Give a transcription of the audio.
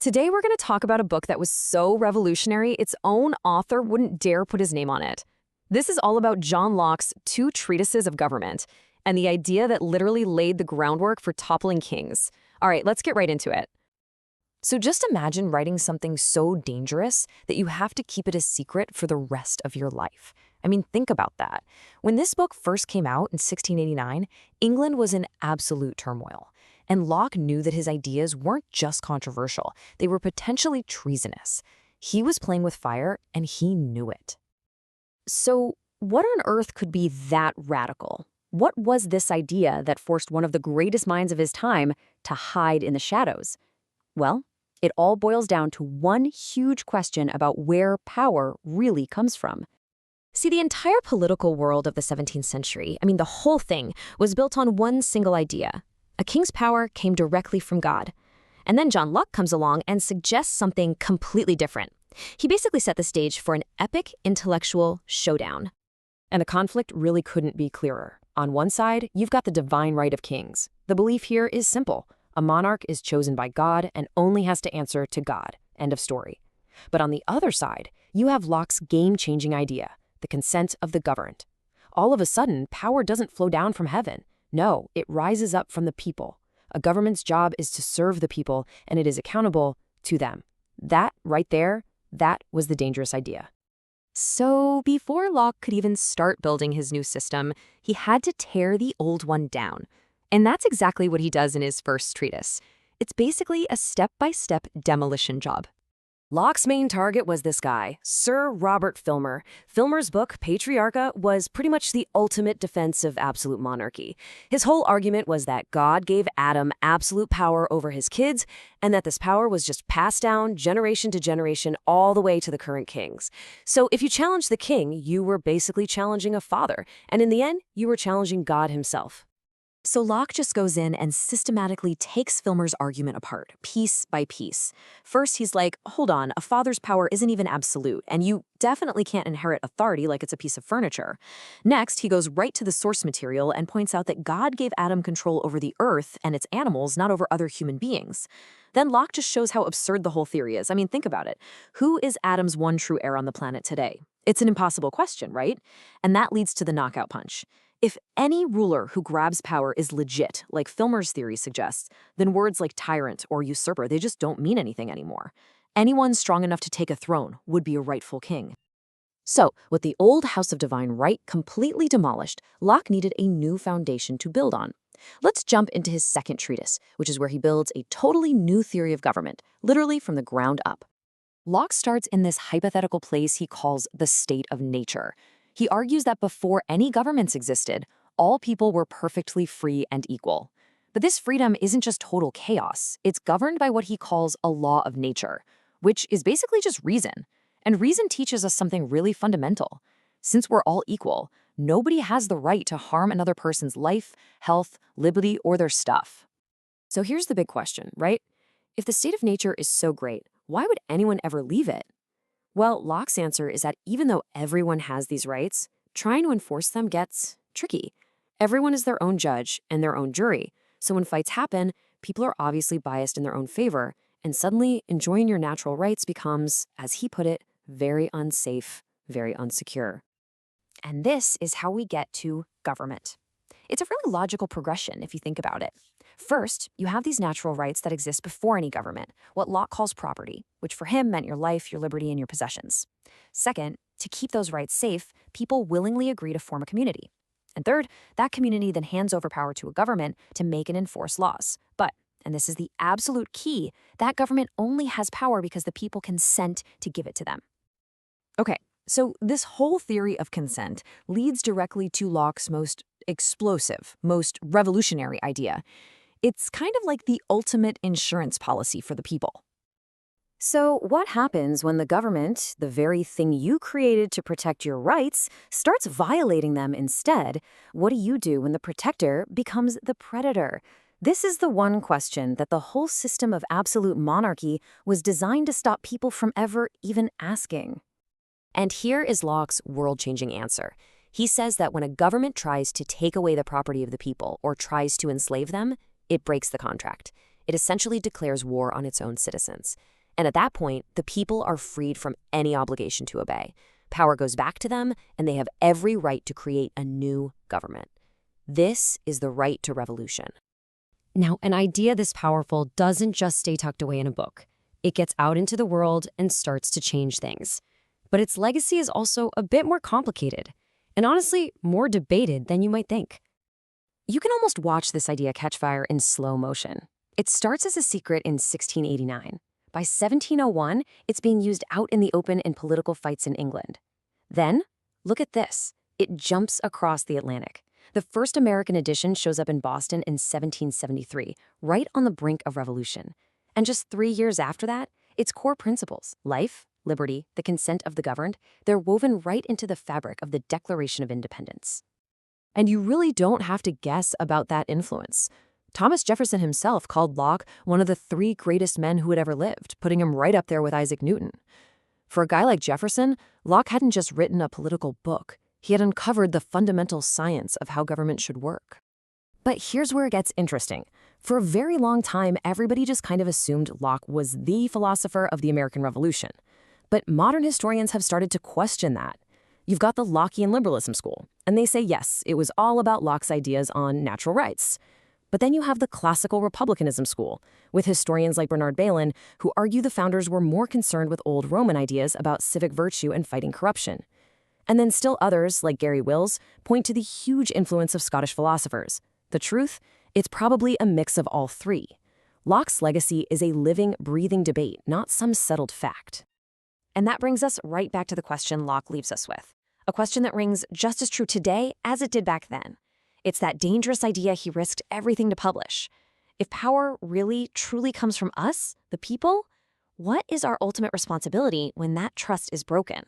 Today we're going to talk about a book that was so revolutionary, its own author wouldn't dare put his name on it. This is all about John Locke's Two Treatises of Government, and the idea that literally laid the groundwork for toppling kings. All right, let's get right into it. So just imagine writing something so dangerous that you have to keep it a secret for the rest of your life. I mean, think about that. When this book first came out in 1689, England was in absolute turmoil. And Locke knew that his ideas weren't just controversial, they were potentially treasonous. He was playing with fire, and he knew it. So, what on earth could be that radical? What was this idea that forced one of the greatest minds of his time to hide in the shadows? Well, it all boils down to one huge question about where power really comes from. See, the entire political world of the 17th century, the whole thing, was built on one single idea. A king's power came directly from God. And then John Locke comes along and suggests something completely different. He basically set the stage for an epic intellectual showdown. And the conflict really couldn't be clearer. On one side, you've got the divine right of kings. The belief here is simple. A monarch is chosen by God and only has to answer to God. End of story. But on the other side, you have Locke's game-changing idea, the consent of the governed. All of a sudden, power doesn't flow down from heaven. No, it rises up from the people. A government's job is to serve the people, and it is accountable to them. That, right there, that was the dangerous idea. So, before Locke could even start building his new system, he had to tear the old one down. And that's exactly what he does in his First Treatise. It's basically a step-by-step demolition job. Locke's main target was this guy, Sir Robert Filmer. Filmer's book, Patriarchal, was pretty much the ultimate defense of absolute monarchy. His whole argument was that God gave Adam absolute power over his kids, and that this power was just passed down generation to generation all the way to the current kings. So if you challenged the king, you were basically challenging a father, and in the end, you were challenging God himself. So Locke just goes in and systematically takes Filmer's argument apart, piece by piece. First, he's like, hold on, a father's power isn't even absolute, and you definitely can't inherit authority like it's a piece of furniture. Next, he goes right to the source material and points out that God gave Adam control over the earth and its animals, not over other human beings. Then Locke just shows how absurd the whole theory is. Think about it. Who is Adam's one true heir on the planet today? It's an impossible question, right? And that leads to the knockout punch. If any ruler who grabs power is legit, like Filmer's theory suggests, then words like tyrant or usurper, they just don't mean anything anymore. Anyone strong enough to take a throne would be a rightful king. So, with the old House of Divine Right completely demolished, Locke needed a new foundation to build on. Let's jump into his Second Treatise, which is where he builds a totally new theory of government, literally from the ground up. Locke starts in this hypothetical place he calls the state of nature. He argues that before any governments existed, all people were perfectly free and equal. But this freedom isn't just total chaos. It's governed by what he calls a law of nature, which is basically just reason. And reason teaches us something really fundamental. Since we're all equal, nobody has the right to harm another person's life, health, liberty, or their stuff. So here's the big question, right? If the state of nature is so great, why would anyone ever leave it? Well, Locke's answer is that even though everyone has these rights, trying to enforce them gets tricky. Everyone is their own judge and their own jury, so when fights happen, people are obviously biased in their own favor, and suddenly enjoying your natural rights becomes, as he put it, very unsafe, very unsecure. And this is how we get to government. It's a really logical progression if you think about it. First, you have these natural rights that exist before any government, what Locke calls property, which for him meant your life, your liberty, and your possessions. Second, to keep those rights safe, people willingly agree to form a community. And third, that community then hands over power to a government to make and enforce laws. But, and this is the absolute key, that government only has power because the people consent to give it to them. Okay, so this whole theory of consent leads directly to Locke's most explosive, most revolutionary idea. It's kind of like the ultimate insurance policy for the people. So what happens when the government, the very thing you created to protect your rights, starts violating them instead? What do you do when the protector becomes the predator? This is the one question that the whole system of absolute monarchy was designed to stop people from ever even asking. And here is Locke's world-changing answer. He says that when a government tries to take away the property of the people or tries to enslave them, it breaks the contract. It essentially declares war on its own citizens. And at that point, the people are freed from any obligation to obey. Power goes back to them, and they have every right to create a new government. This is the right to revolution. Now, an idea this powerful doesn't just stay tucked away in a book. It gets out into the world and starts to change things. But its legacy is also a bit more complicated, and honestly, more debated than you might think. You can almost watch this idea catch fire in slow motion. It starts as a secret in 1689. By 1701, it's being used out in the open in political fights in England. Then, look at this. It jumps across the Atlantic. The first American edition shows up in Boston in 1773, right on the brink of revolution. And just 3 years after that, its core principles, life, liberty, the consent of the governed, they're woven right into the fabric of the Declaration of Independence. And you really don't have to guess about that influence. Thomas Jefferson himself called Locke one of the 3 greatest men who had ever lived, putting him right up there with Isaac Newton. For a guy like Jefferson, Locke hadn't just written a political book. He had uncovered the fundamental science of how government should work. But here's where it gets interesting. For a very long time, everybody just kind of assumed Locke was the philosopher of the American Revolution. But modern historians have started to question that. You've got the Lockean liberalism school, and they say yes, it was all about Locke's ideas on natural rights. But then you have the classical republicanism school, with historians like Bernard Bailyn, who argue the founders were more concerned with old Roman ideas about civic virtue and fighting corruption. And then still others, like Gary Wills, point to the huge influence of Scottish philosophers. The truth? It's probably a mix of all 3. Locke's legacy is a living, breathing debate, not some settled fact. And that brings us right back to the question Locke leaves us with. A question that rings just as true today as it did back then. It's that dangerous idea he risked everything to publish. If power really, truly comes from us, the people, what is our ultimate responsibility when that trust is broken?